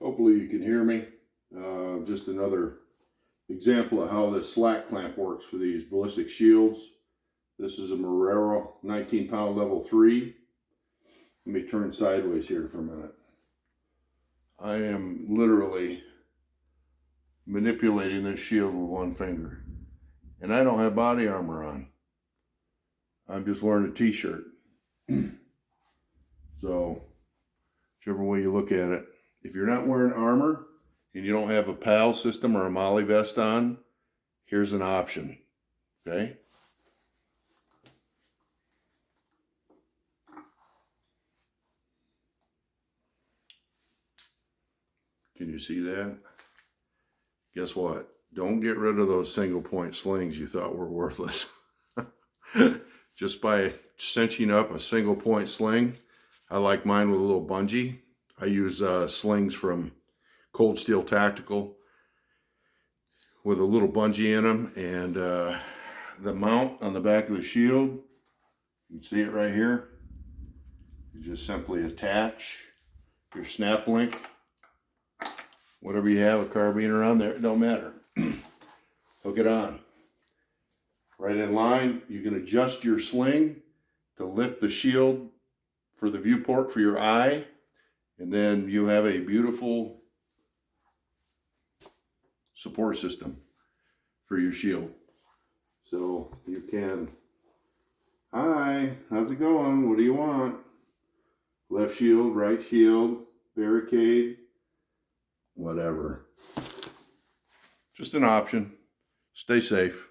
Hopefully you can hear me. Just another example of how this SLAC clamp works for these ballistic shields. This is a Marrero 19-pound level 3. Let me turn sideways here for a minute. I am literally manipulating this shield with one finger. And I don't have body armor on. I'm just wearing a t-shirt. So, whichever way you look at it. If you're not wearing armor and you don't have a PAL system or a MOLLE vest on, here's an option, okay? Can you see that? Guess what? Don't get rid of those single point slings you thought were worthless. Just by cinching up a single point sling, I like mine with a little bungee. I use slings from Cold Steel Tactical with a little bungee in them, and the mount on the back of the shield, you can see it right here. You just simply attach your snap link, whatever you have, a carbiner on there, it don't matter. Hook it on. Right in line, you can adjust your sling to lift the shield for the viewport for your eye, and then you have a beautiful support system for your shield. So you can, hi, how's it going? What do you want? Left shield, right shield, barricade, whatever. Just an option. Stay safe.